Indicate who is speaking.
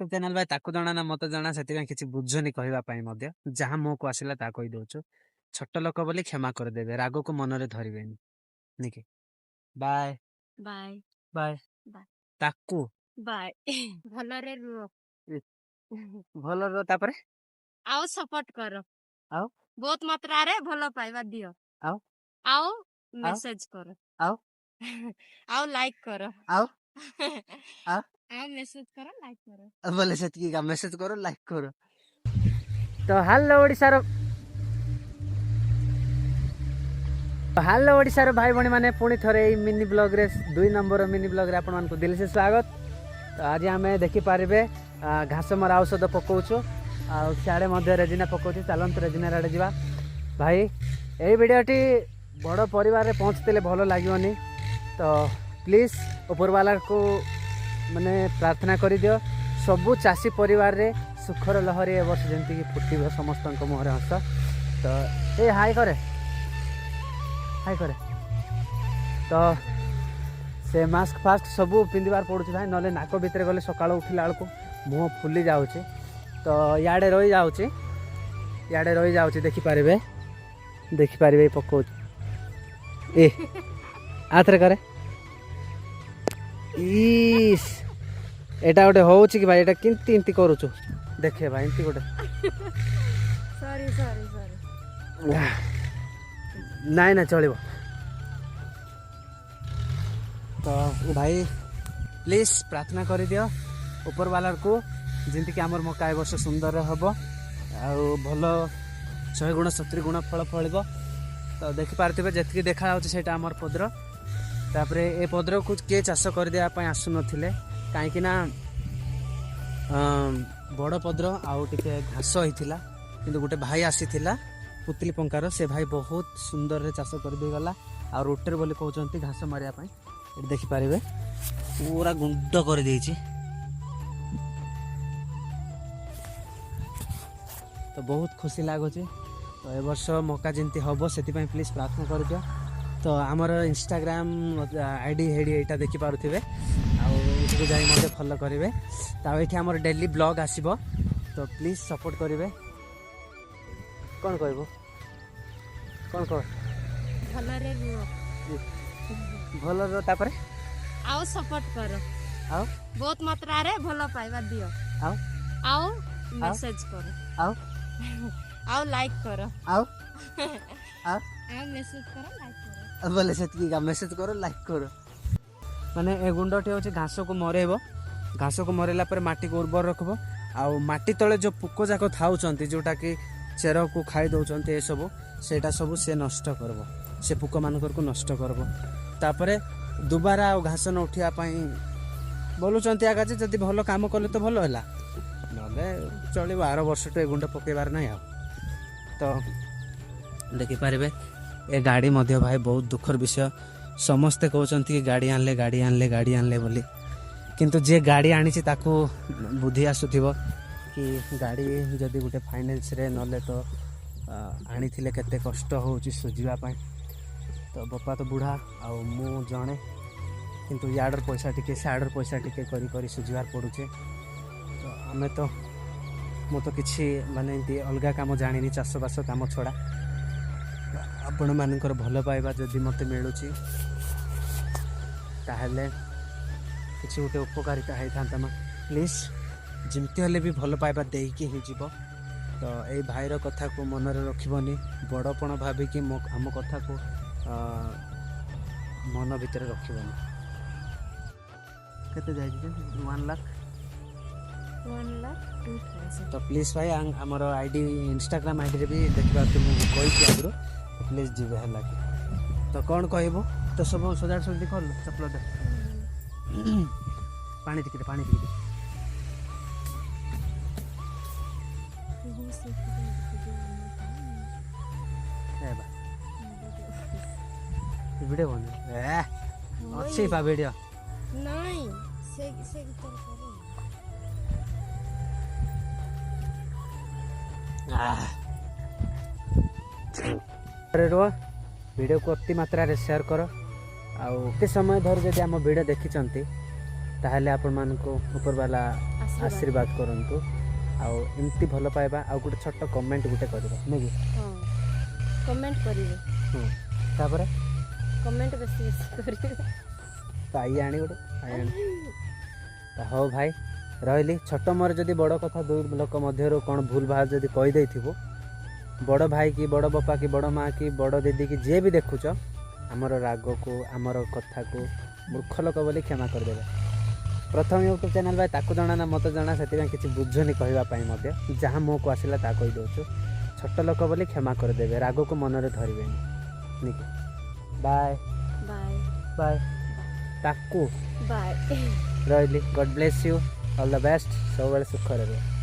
Speaker 1: YouTube channel भाई ताकू जना ना मत जना से किसी बुझनी कहवाई जहाँ मुँह को आसला ता कही दौचु छोट लोक बोली क्षमा करदेवे राग को मनरे धरवे निके बाय
Speaker 2: बाय
Speaker 1: बाय
Speaker 2: बाय
Speaker 1: ताकू
Speaker 2: बाय भलरे रुह
Speaker 1: भल तापर
Speaker 2: आओ सपोर्ट करो
Speaker 1: आओ
Speaker 2: बहुत मात्रा रे भलो पाइबा दियो
Speaker 1: आओ
Speaker 2: आओ
Speaker 1: आओ
Speaker 2: मैसेज करो
Speaker 1: आओ
Speaker 2: आओ लाइक करो
Speaker 1: आओ आओ
Speaker 2: आओ मैसेज करो लाइक करो
Speaker 1: बोले से मेसेज करो लाइक करो तो हेलो ओडिशार हेलो ओडिशार भाई भणी माने पुणी थरे मिनी ब्लॉग रे 2 नंबर मिनी ब्लॉग रे आपण मानकु दिल से स्वागत। तो आज आम देखि पारिबे घास मरा औषध पकाउछु आ सियाड़े मध्य रेजिना पकाउछु चलंत रेजिना आड़े जीवा भाई एई वीडियोटी बड़ परिवार रे पहुँचते भल लागिवनी तो प्लीज ऊपर वाला को माने प्रार्थना कर दियो सबू चाषी परिवार रे सुखर लहरी ए वर्ष जमती कि फुटब समस्त मुहरे हस तो ये हाई करे तो से मास्क फास्क सबू पिंधार पड़ुଛି भाई नले नाक भितर गले सकाळ उठिला बेलू मुह फुली जाऊँच तो याडे रही जाऊँच देखिपारे पकाऊ ए आथरे करे इस एटा गोटे हूँ कि भाई एटा किंती इंती करूचु देखे भाई इंती गोटे
Speaker 2: सॉरी सॉरी सॉरी
Speaker 1: नाई ना चलो तो भाई प्लीज प्रार्थना कर दियो ऊपर वाला को जमती कि आमर मका ए वर्ष सुंदर हम भल 100 गुण 70 गुण फल फल तो देखिपारे जी देखा आमर पद्र तापरे ए पद्र को किए चाष कर देवाई आसु नथिले कहीं बड़ पद्र आउ टिके घास होइथिला किंतु गोटे भाई आसीथिला पुतली पंकार से भाई बहुत सुंदर रे चाष कर दे गला आ रोटर बोली कहउचंती घास मारिया पई ए देखि पारिबे पूरा गुंड कर देछि तो बहुत खुशी लागुची तो ए वर्ष मौका जंती हबो सेति पई प्लीज प्रार्थना कर दियो तो आमर इंस्टाग्राम आईडी हेडी एटा देखि पारुथिबे आउ जाई मते फॉलो करिवे ता एठी हमर डेली ब्लॉग आसीबो तो प्लीज सपोर्ट करिवे कोन कहबो कोन कह
Speaker 2: भलरे रुह
Speaker 1: भल तापर
Speaker 2: आओ सपोर्ट करो
Speaker 1: आओ
Speaker 2: बहुत मात्रा रे भलो पाइबा दियो
Speaker 1: आओ
Speaker 2: आओ मैसेज करो
Speaker 1: आओ
Speaker 2: आओ लाइक करो
Speaker 1: आओ आओ
Speaker 2: आओ मैसेज करो लाइक करो
Speaker 1: बोले से मेसेज करो लाइक करो माने ए गुंडटी होची घास को मरेबो घास को मरेला पर माटी को उर्वर रखबो आ माटी तले जो पुको जाक थाउचंती जोटा कि चेर को खाई दउचंती ए सब सेटा सब से नष्ट करबो से पुक मानकर को नष्ट करबो तापरे दुबारा घास न उठिया पई बोलुचंती आगा जे जदी भलो काम करले तो भलो होला नले चलिबो 12 वर्ष तो ए गुंड पकेबार नै आ तो देखि पारिबे ए गाड़ी मध्य भाई बहुत दुखर विषय समस्ते कहते कि गाड़ी आनले बोली किंतु जे गाड़ी आनी ताकू बुद्धि आसुथिबो कि गाड़ी जदि गोटे फाइनेंस रे नले तो आनी थिले केते कष्ट होउची सुझिबा पई तो बापा तो बुढ़ा आ मु जणे किंतु याडर पैसा टिके साडर पैसा टिके करी करी सुझिबार पड़ुचे तो आमे तो मु तो किछि माने एंती अलगा काम जानिनी चाष बास काम छड़ा आपण मानकर भल पाइबा जदि मते मिलुची ताहले किछि गोटे उपकारिता है था प्लीज जमती हेले भी भल पाइबा देकी हो जीवो तो ए भाईर कथा को मन रे रखिबनी बड़पण भाविकी आम कथा को मन भितर रखिबनी केते जाय 1 लाख
Speaker 2: 1,02,000
Speaker 1: तो प्लीज भाई आमर आईडी इंस्टाग्राम आईडी रे भी देखबा तुम कहि आगरो प्लीज जीवे है तो कौन कहबो तो सब सजाड़ सजी कर चपल दे पानी टिके वीडियो बने अच्छी पा वीडियो
Speaker 2: नहीं से गीत
Speaker 1: करो रो वीडियो को अति मात्रा रे शेयर करो आउ के समय धर जदि आम वीडियो देखिचंती ताहले आपण मान को ऊपर वाला आशीर्वाद करंतु आउ एमती भल पाइबा आउ गोटे छोट कमेंट गोटे करबा नै कि
Speaker 2: हाँ कमेंट करिवे
Speaker 1: तापर
Speaker 2: कमेंट बेसी बेसी करिवे
Speaker 1: पाई आनी गोटे पाई आनी हो भाई रही छोट मोर जदि बड़ कथा दुई लोक मध्य कौन भूल भाल जदि कही देथिबो बड़ भाई की बड़ बापा की बड़ माँ की बड़ दीदी की जे भी देखुच आमर राग को आमर कथा को मूर्ख लोक बोली क्षमा करदेवे प्रथम यूट्यूब चैनल भाई ताको जना ना मत जना से किसी बुझुनी कहवाई जहाँ मो को आसला ता कही दौचु छोट लोक बोली क्षमा करदेवे राग को मन में धरवे बाय
Speaker 2: बाय
Speaker 1: बाय ताकू
Speaker 2: बाय
Speaker 1: रही God bless you all the best सब सुख रहे